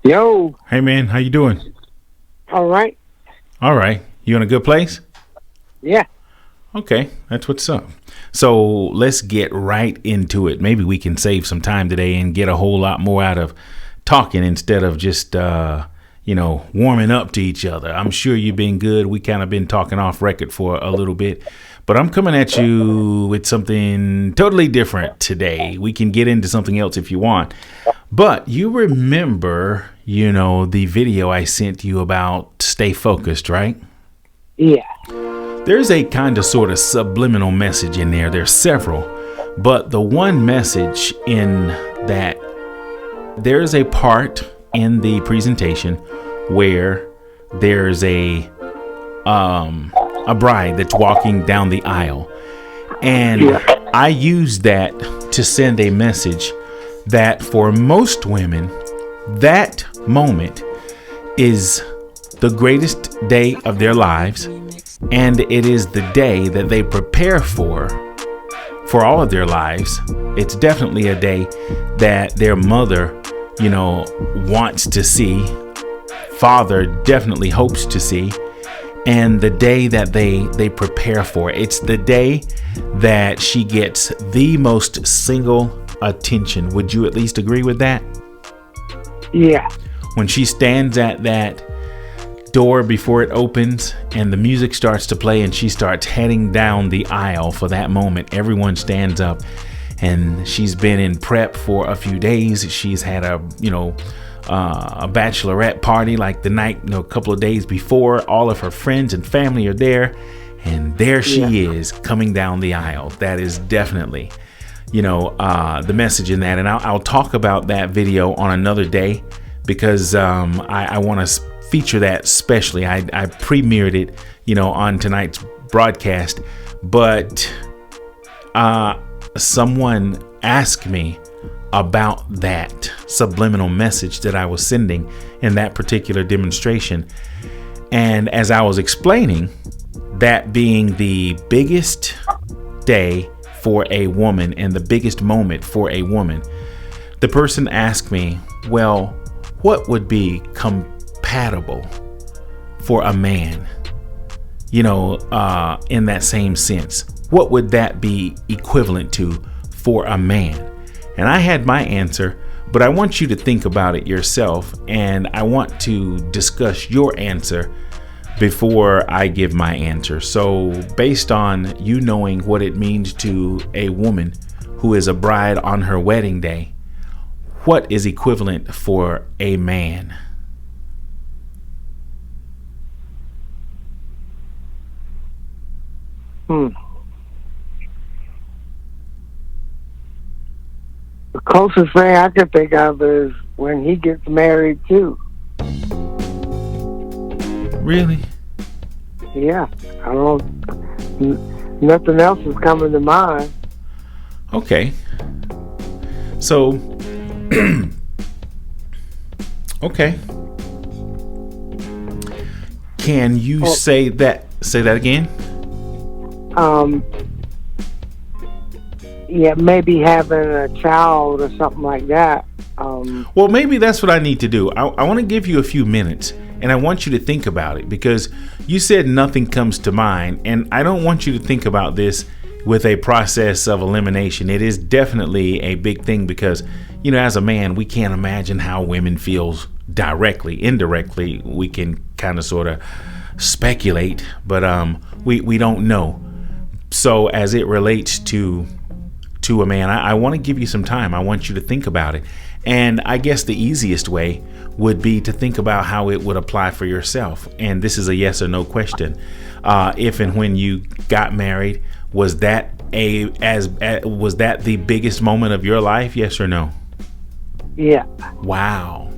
Yo, Hey man, how you doing? all right. All right. You in a good place? Yeah, Okay, that's what's up. So let's get right into it. Maybe we can save some time today and get a whole lot more out of talking instead of just warming up to each other. I'm sure you've been good. We kind of been talking off record for a little bit, but I'm coming at you with something totally different today. We can get into something else if you want. But you remember, the video I sent you about stay focused, right? yeah, There's a kind of sort of subliminal message in there. There's several, but the one message in that there's a part in the presentation where there's a bride that's walking down the aisle, and yeah, I use that to send a message that for most women, that moment is the greatest day of their lives, and it is the day that they prepare for all of their lives. It's definitely a day that their mother, wants to see, father definitely hopes to see, and the day that they prepare for. It's the day that she gets the most single attention. Would you at least agree with that? yeah, When she stands at that door before it opens and the music starts to play and she starts heading down the aisle for that moment, everyone stands up, and she's been in prep for a few days. She's had a bachelorette party like the night, a couple of days before. All of her friends and family are there, and there she is coming down the aisle. That is definitely the message in that, and I'll talk about that video on another day because I want to feature that specially. I premiered it, on tonight's broadcast, but someone asked me about that subliminal message that I was sending in that particular demonstration, and as I was explaining, that being the biggest day for a woman and the biggest moment for a woman, the person asked me, well, what would be compatible for a man, in that same sense? What would that be equivalent to for a man? And I had my answer, but I want you to think about it yourself, and I want to discuss your answer before I give my answer. So based on you knowing what it means to a woman who is a bride on her wedding day, what is equivalent for a man? The closest thing I could think of is when he gets married too. Really? Yeah, I don't. Nothing else is coming to mind. Okay. So, okay. Can you say that? Say that again. Yeah, maybe having a child or something like that. Well, maybe that's what I need to do. I want to give you a few minutes, and I want you to think about it, because you said nothing comes to mind, and I don't want you to think about this with a process of elimination. It is definitely a big thing because, as a man, we can't imagine how women feels directly. Indirectly, we can kind of sort of speculate, but we don't know. So as it relates to a man, I want to give you some time. I want you to think about it. And I guess the easiest way would be to think about how it would apply for yourself. And this is a yes or no question. If and when you got married, was that the biggest moment of your life? Yes or no? Yeah. Wow.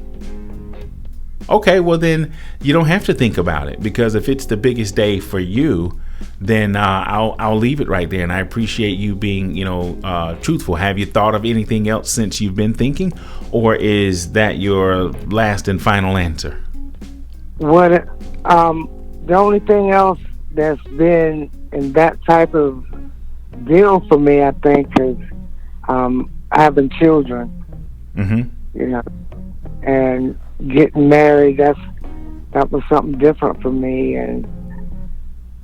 Okay, well then you don't have to think about it, because if it's the biggest day for you, then I'll leave it right there. And I appreciate you being, truthful. Have you thought of anything else since you've been thinking, or is that your last and final answer? What? The only thing else that's been in that type of deal for me, I think, is having children. Mm-hmm. And getting married, that was something different for me, and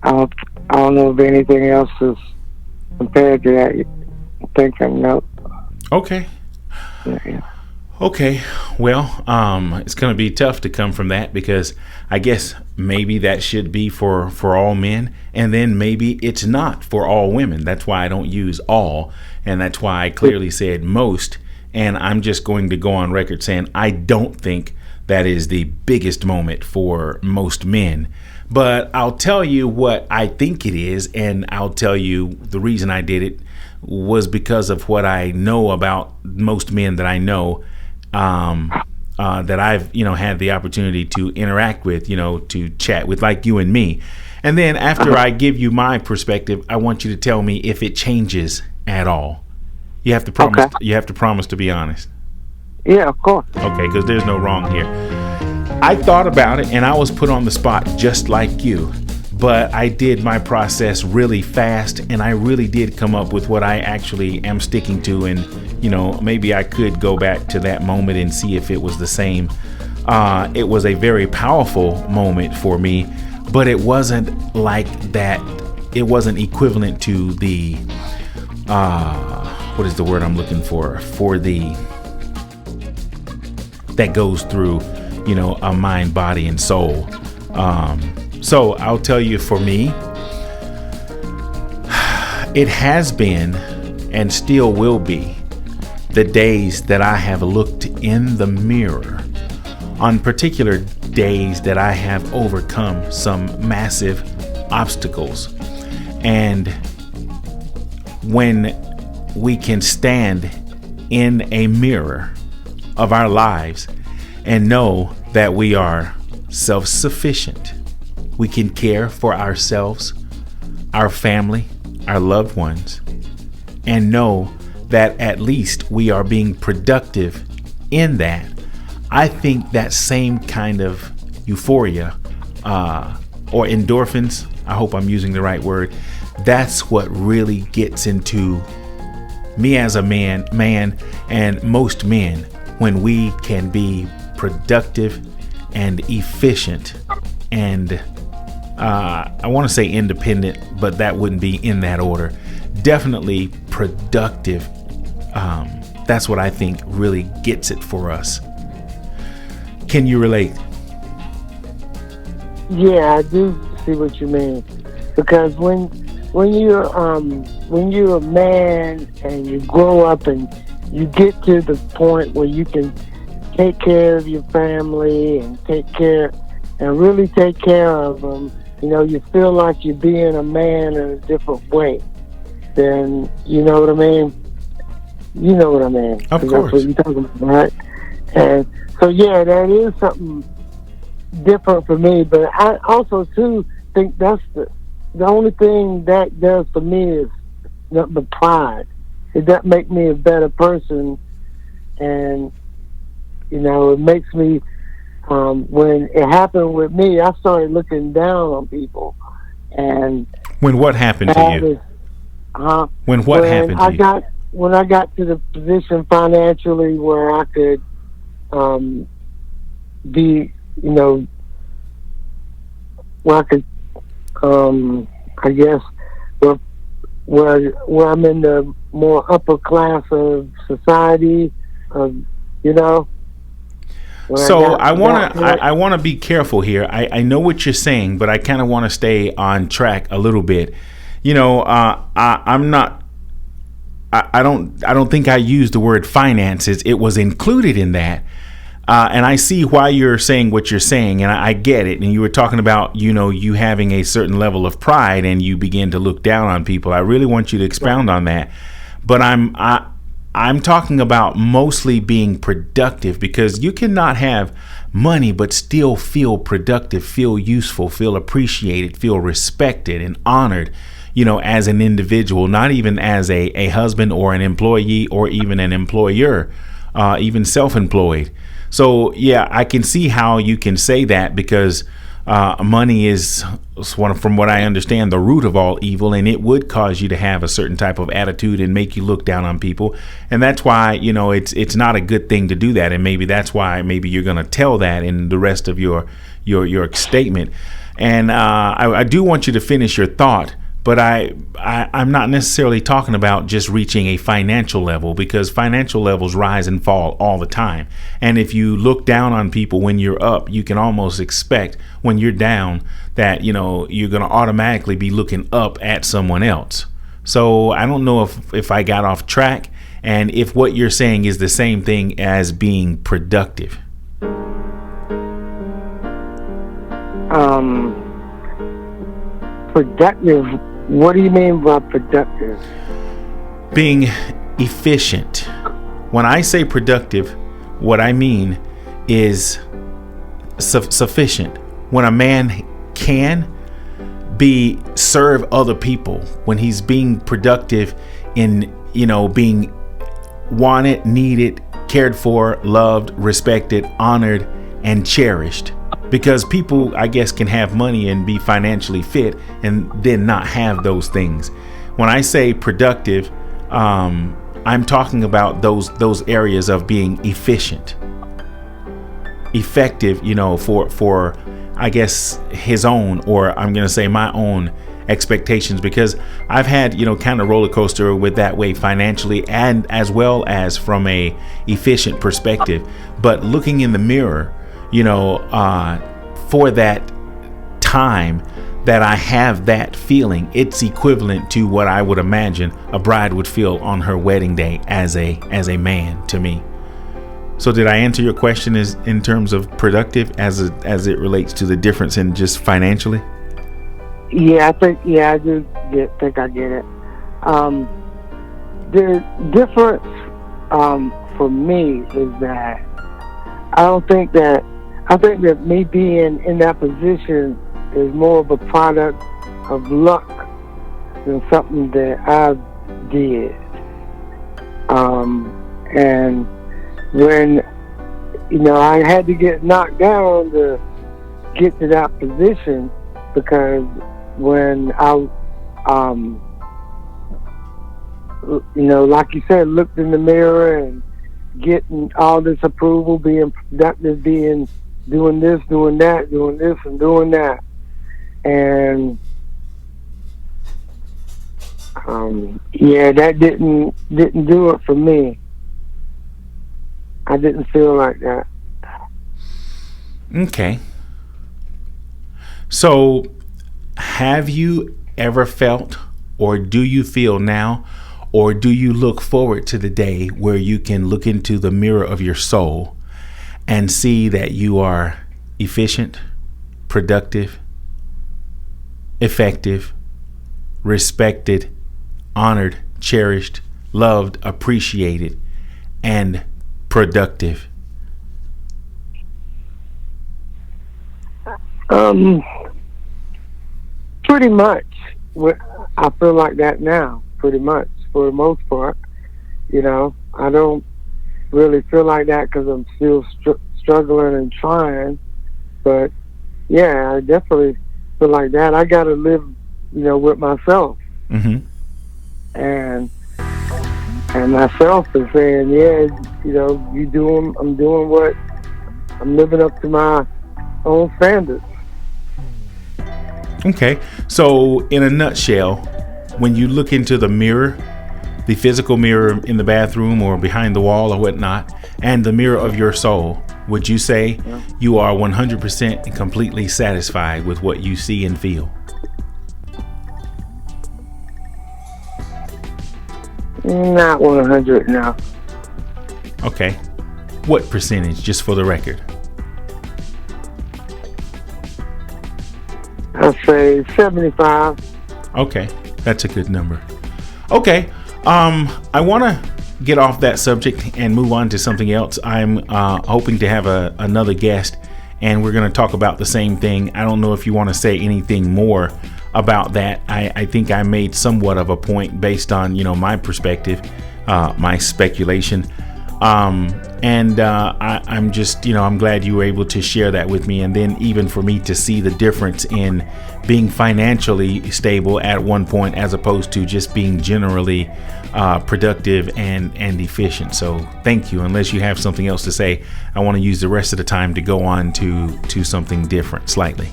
I don't know if anything else is compared to that. I'm thinking, no. Okay. Yeah. Okay, well, it's going to be tough to come from that, because I guess maybe that should be for all men, and then maybe it's not for all women. That's why I don't use all, and that's why I clearly said most, and I'm just going to go on record saying I don't think that is the biggest moment for most men. But I'll tell you what I think it is, and I'll tell you the reason I did it was because of what I know about most men that I know, that I've had the opportunity to interact with, to chat with, like you and me. And then after I give you my perspective, I want you to tell me if it changes at all. You have to promise. Okay. You have to promise to be honest. Yeah, of course. Okay, because there's no wrong here. I thought about it, and I was put on the spot just like you. But I did my process really fast, and I really did come up with what I actually am sticking to. And, maybe I could go back to that moment and see if it was the same. It was a very powerful moment for me, but it wasn't like that. It wasn't equivalent to the, what is the word I'm looking for? That goes through, a mind, body, and soul. So I'll tell you, for me, it has been and still will be the days that I have looked in the mirror on particular days that I have overcome some massive obstacles. And when we can stand in a mirror of our lives and know that we are self-sufficient, we can care for ourselves, our family, our loved ones, and know that at least we are being productive in that. I think that same kind of euphoria, or endorphins, I hope I'm using the right word, that's what really gets into me as a man, and most men, when we can be productive and efficient and I want to say independent, but that wouldn't be in that order. Definitely productive. That's what I think really gets it for us. Can you relate? Yeah, I do see what you mean. Because when you're a man and you grow up and you get to the point where you can take care of your family and really take care of them, you feel like you're being a man in a different way. Then, you know what I mean? You know what I mean. Of course. That's what you're talking about, right? And so, yeah, that is something different for me. But I also, too, think that's the only thing that does for me is the pride. It does make me a better person. And, it makes me, when it happened with me, I started looking down on people. And when what happened to you? When happened to you? When I got to the position financially where I could be, where I could, I guess, where I'm in the more upper class of society, So I want to be careful here. I know what you're saying, but I kind of want to stay on track a little bit. I don't think I used the word finances. It was included in that. And I see why you're saying what you're saying, and I get it. And you were talking about, you having a certain level of pride and you begin to look down on people. I really want you to expound on that. But I'm talking about mostly being productive, because you cannot have money but still feel productive, feel useful, feel appreciated, feel respected and honored, as an individual, not even as a husband or an employee or even an employer, even self-employed. So, yeah, I can see how you can say that, because money is from what I understand, the root of all evil, and it would cause you to have a certain type of attitude and make you look down on people. And that's why, it's not a good thing to do that. And maybe that's why maybe you're going to tell that in the rest of your statement. And I do want you to finish your thought. But I'm not necessarily talking about just reaching a financial level, because financial levels rise and fall all the time. And if you look down on people when you're up, you can almost expect when you're down that, you're going to automatically be looking up at someone else. So I don't know if I got off track, and if what you're saying is the same thing as being productive. Productive. What do you mean by productive? Being efficient. When I say productive, what I mean is sufficient. When a man can serve other people, when he's being productive in, being wanted, needed, cared for, loved, respected, honored, and cherished. Because people, I guess, can have money and be financially fit and then not have those things. When I say productive, I'm talking about those areas of being efficient, effective, for I guess his own, or I'm going to say my own expectations, because I've had, kind of roller coaster with that way financially and as well as from a efficient perspective. But looking in the mirror, for that time that I have that feeling, it's equivalent to what I would imagine a bride would feel on her wedding day as a man to me. So did I answer your question in terms of productive as it relates to the difference in just financially? Yeah, I do think I get it. The difference for me is that I think that me being in that position is more of a product of luck than something that I did. And when, I had to get knocked down to get to that position, because when I, like you said, looked in the mirror and getting all this approval, being productive, doing this, doing that, doing this and doing that. And that didn't do it for me. I didn't feel like that. Okay. So have you ever felt, or do you feel now, or do you look forward to the day where you can look into the mirror of your soul and see that you are efficient, productive, effective, respected, honored, cherished, loved, appreciated, and productive? Pretty much. I feel like that now, pretty much, for the most part. I don't really feel like that because I'm still struggling and trying. But, yeah, I definitely feel like that. I got to live, with myself. Mm-hmm. And myself is saying, I'm doing what, I'm living up to my own standards. Okay, so in a nutshell, when you look into the mirror, the physical mirror in the bathroom or behind the wall or whatnot, and the mirror of your soul, would you say you are 100% and completely satisfied with what you see and feel? Not 100, no. Okay. What percentage, just for the record? I'd say 75. Okay, that's a good number. Okay, I want to get off that subject and move on to something else. I'm hoping to have another guest, and we're going to talk about the same thing. I don't know if you want to say anything more about that. I think I made somewhat of a point based on, my perspective, my speculation. I'm just, I'm glad you were able to share that with me. And then even for me to see the difference in being financially stable at one point, as opposed to just being generally productive and efficient. So thank you. Unless you have something else to say, I want to use the rest of the time to go on to something different slightly.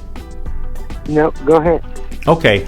Nope, go ahead. Okay.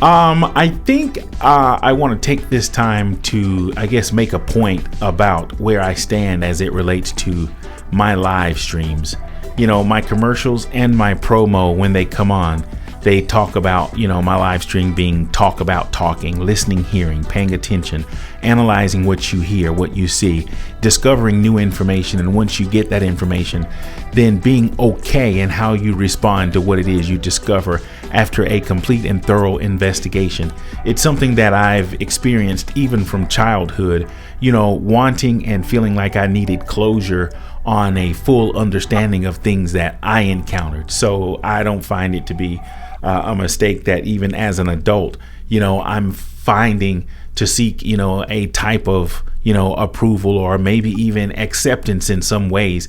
I think I want to take this time to, I guess, make a point about where I stand as it relates to my live streams. My commercials and my promo, when they come on, they talk about, my live stream being talk about talking, listening, hearing, paying attention, analyzing what you hear, what you see, discovering new information. And once you get that information, then being okay in how you respond to what it is you discover after a complete and thorough investigation. It's something that I've experienced even from childhood, wanting and feeling like I needed closure on a full understanding of things that I encountered. So I don't find it to be a mistake that even as an adult, I'm finding to seek, a type of, approval or maybe even acceptance in some ways,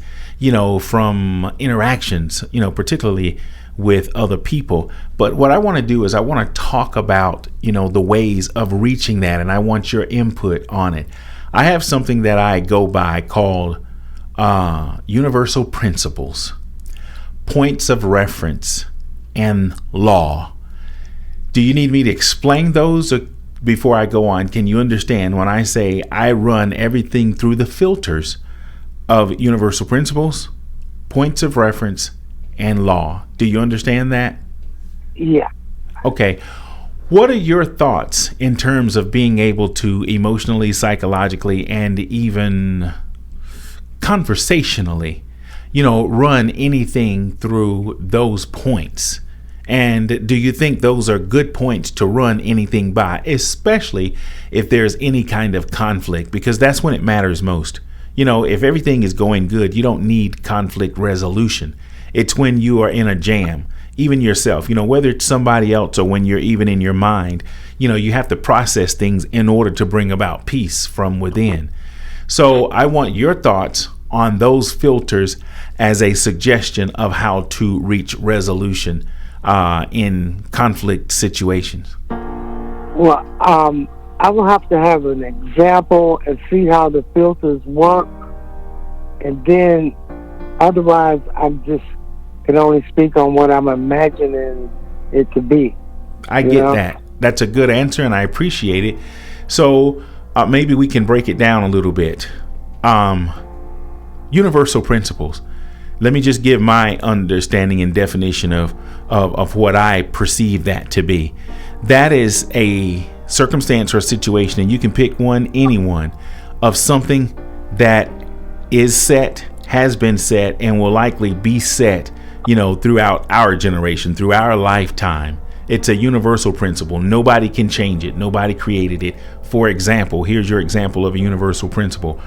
from interactions, particularly with other people. But what I want to do is I want to talk about, the ways of reaching that. And I want your input on it. I have something that I go by called universal principles, points of reference, and law. Do you need me to explain those before I go on? Can you understand when I say I run everything through the filters of universal principles, points of reference, and law? Do you understand that? Yeah. Okay. What are your thoughts in terms of being able to emotionally, psychologically, and even conversationally, run anything through those points? And do you think those are good points to run anything by, especially if there's any kind of conflict? Because that's when it matters most. If everything is going good, you don't need conflict resolution. It's when you are in a jam, even yourself, whether it's somebody else or when you're even in your mind, you have to process things in order to bring about peace from within. So I want your thoughts on those filters as a suggestion of how to reach resolution in conflict situations. Well, I will have to have an example and see how the filters work, and then otherwise I just can only speak on what I'm imagining it to be. I get that. That's a good answer, and I appreciate it. So maybe we can break it down a little bit. Universal principles. Let me just give my understanding and definition of what I perceive that to be. That is a circumstance or situation, and you can pick anyone, of something that is set, has been set, and will likely be set, throughout our generation, through our lifetime. It's a universal principle. Nobody can change it. Nobody created it. For example, here's your example of a universal principle.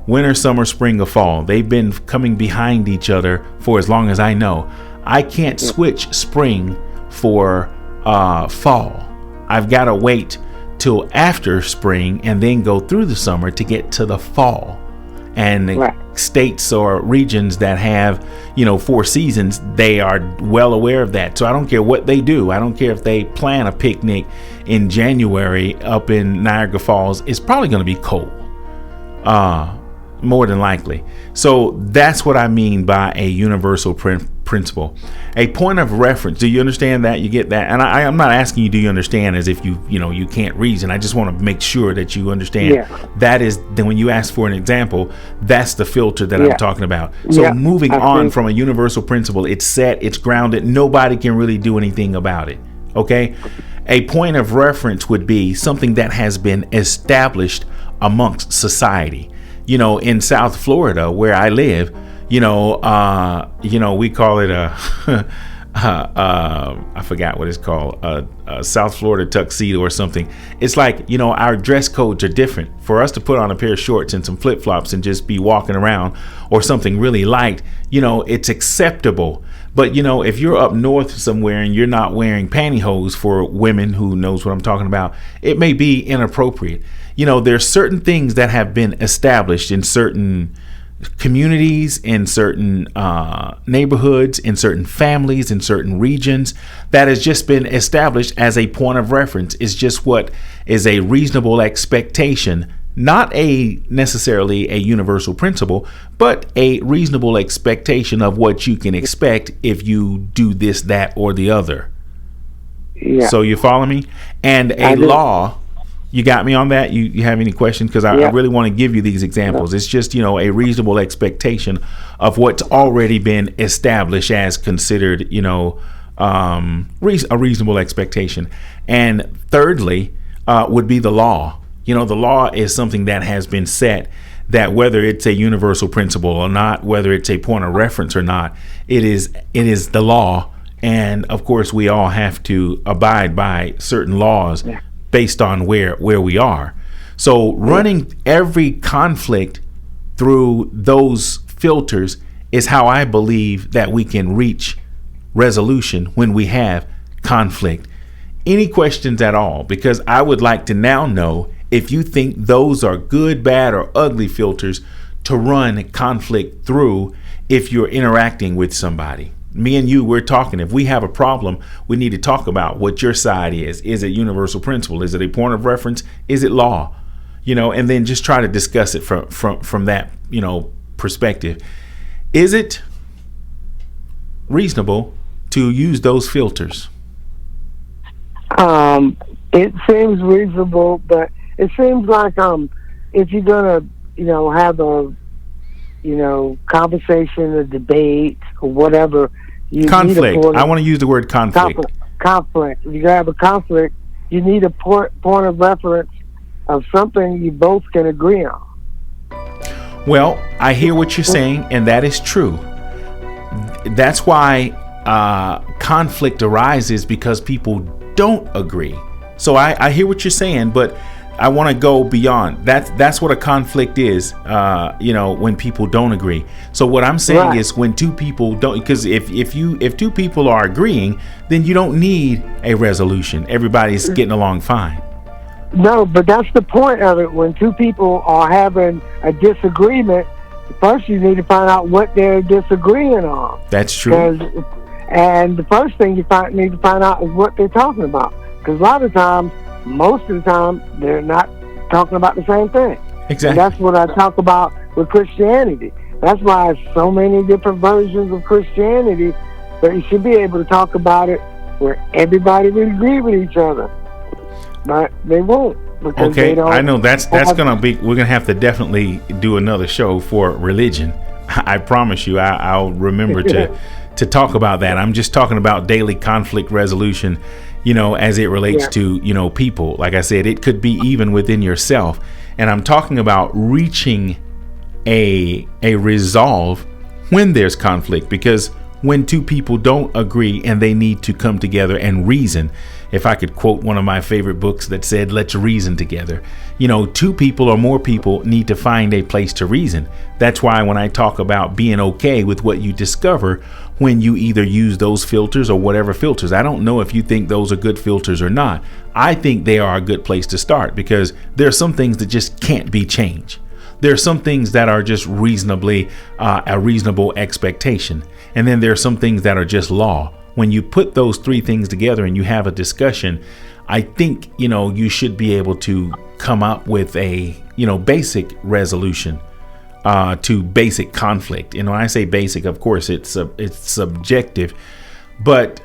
Winter, summer, spring, or fall. They've been coming behind each other for as long as I know. I can't switch spring for fall. I've got to wait till after spring and then go through the summer to get to the fall. And right. States or regions that have, 4 seasons, they are well aware of that. So I don't care what they do. I don't care if they plan a picnic in January up in Niagara Falls. It's probably going to be cold. More than likely. So that's what I mean by a universal principle. A point of reference. Do you understand that? You get that? And I'm not asking you, do you understand, as if you can't reason. I just want to make sure that you understand. Yeah. That is, then when you ask for an example, that's the filter that I'm talking about. So moving on from a universal principle, it's set, it's grounded. Nobody can really do anything about it. Okay? A point of reference would be something that has been established amongst society. In South Florida, where I live, we call it I forgot what it's called, a South Florida tuxedo or something. It's like, our dress codes are different. For us to put on a pair of shorts and some flip-flops and just be walking around, or something really light, it's acceptable. But, if you're up north somewhere and you're not wearing pantyhose, for women who knows what I'm talking about, it may be inappropriate. There's certain things that have been established in certain communities, in certain neighborhoods, in certain families, in certain regions, that has just been established as a point of reference. It's just what is a reasonable expectation, not necessarily a universal principle, but a reasonable expectation of what you can expect if you do this, that, or the other. Yeah. So you follow me? And a law. You got me on that? You have any questions? Because I really want to give you these examples. It's just, a reasonable expectation of what's already been established as considered, a reasonable expectation. And thirdly, would be the law. The law is something that has been set, that whether it's a universal principle or not, whether it's a point of reference or not, it is the law. And of course, we all have to abide by certain laws based on where we are. So running every conflict through those filters is how I believe that we can reach resolution when we have conflict. Any questions at all? Because I would like to now know if you think those are good, bad, or ugly filters to run conflict through if you're interacting with somebody. Me and you, we're talking. If we have a problem, we need to talk about what your side is. Is it universal principle? Is it a point of reference? Is it law? And then just try to discuss it from that, perspective. Is it reasonable to use those filters? It seems reasonable, but it seems like if you're gonna, have a, conversation, a debate, or whatever. Conflict. I want to use the word conflict. Conflict. If you have a conflict, you need a point of reference of something you both can agree on. Well, I hear what you're saying, and that is true. That's why conflict arises, because people don't agree. So I hear what you're saying, but I want to go beyond. That's what a conflict is, when people don't agree. So what I'm saying is when two people don't, because if two people are agreeing, then you don't need a resolution. Everybody's getting along fine. No, but that's the point of it. When two people are having a disagreement, first you need to find out what they're disagreeing on. That's true. And the first thing you need to find out is what they're talking about. Because a lot of times, most of the time, they're not talking about the same thing. Exactly. And that's what I talk about with Christianity. That's why there's so many different versions of Christianity, but you should be able to talk about it where everybody will agree with each other. But they won't. Okay, I know that's gonna be. We're gonna have to definitely do another show for religion. I promise you, I'll remember to talk about that. I'm just talking about daily conflict resolution, as it relates to, people. Like I said, it could be even within yourself. And I'm talking about reaching a resolve when there's conflict, because when two people don't agree and they need to come together and reason. If I could quote one of my favorite books that said, let's reason together. Two people or more people need to find a place to reason. That's why when I talk about being okay with what you discover when you either use those filters or whatever filters, I don't know if you think those are good filters or not. I think they are a good place to start, because there are some things that just can't be changed. There are some things that are just reasonably a reasonable expectation. And then there are some things that are just law. When you put those three things together and you have a discussion, I think, you should be able to come up with a, basic resolution to basic conflict. And when I say basic, of course, it's subjective. But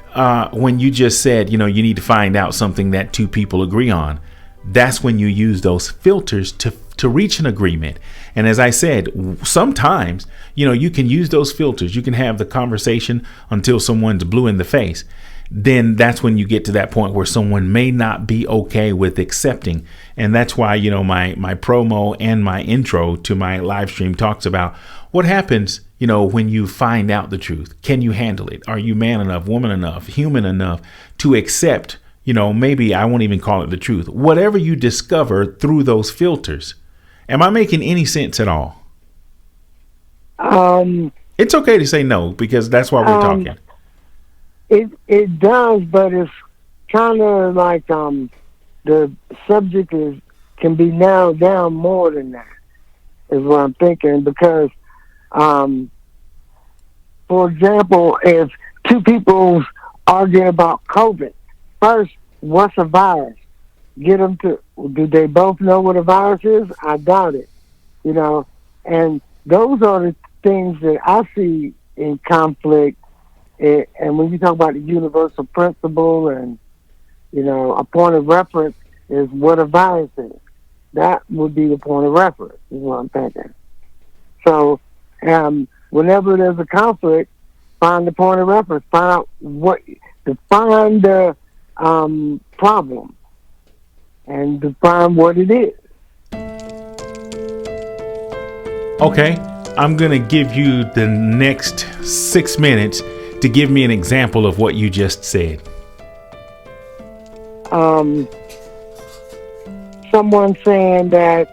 when you just said, you need to find out something that two people agree on, that's when you use those filters to reach an agreement. And as I said, sometimes, you can use those filters. You can have the conversation until someone's blue in the face. Then that's when you get to that point where someone may not be okay with accepting. And that's why, my promo and my intro to my live stream talks about what happens, when you find out the truth. Can you handle it? Are you man enough, woman enough, human enough to accept, maybe I won't even call it the truth, whatever you discover through those filters. Am I making any sense at all? It's okay to say no, because that's why we're talking. it does, but it's kind of like the subject can be narrowed down more than that. Is what I'm thinking, because for example, if two people argue about COVID, first, what's a virus? Get them to, do they both know what a virus is? I doubt it. You know, and those are the things that I see in conflict. And when you talk about the universal principle and, you know, a point of reference is what a virus is. That would be the point of reference, is what I'm thinking. So, whenever there's a conflict, find the point of reference, define the problem, and define what it is. Okay, I'm going to give you the next 6 minutes to give me an example of what you just said. Someone saying that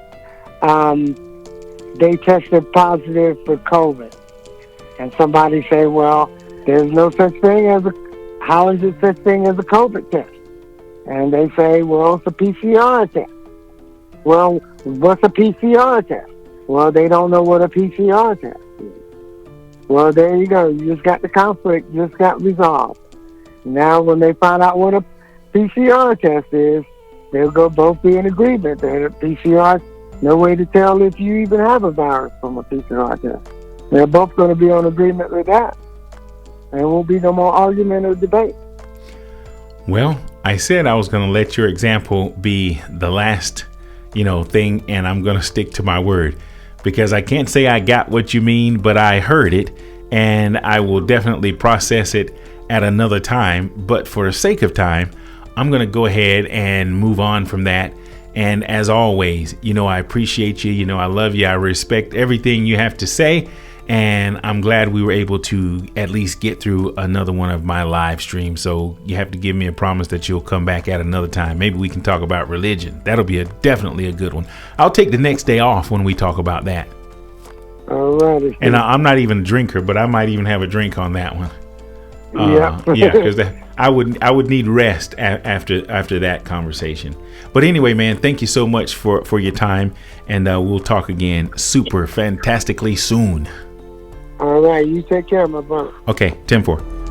they tested positive for COVID, and somebody say, well, there's no such thing as how is there such thing as a COVID test? And they say, well, it's a PCR test. Well, what's a PCR test? Well, they don't know what a PCR test is. Well, there you go. You just got the conflict, just got resolved. Now, when they find out what a PCR test is, they'll go both be in agreement that a PCR, no way to tell if you even have a virus from a PCR test. They're both going to be on agreement with that. There won't be no more argument or debate. Well, I said I was going to let your example be the last, thing, and I'm going to stick to my word, because I can't say I got what you mean, but I heard it, and I will definitely process it at another time. But for the sake of time, I'm going to go ahead and move on from that. And as always, I appreciate you. I love you. I respect everything you have to say. And I'm glad we were able to at least get through another one of my live streams. So you have to give me a promise that you'll come back at another time. Maybe we can talk about religion. That'll be definitely a good one. I'll take the next day off when we talk about that. All right. And I'm not even a drinker, but I might even have a drink on that one. Yeah, because I would need rest after that conversation. But anyway, man, thank you so much for your time, and we'll talk again super fantastically soon. All right, you take care, my brother. Okay, 10-4.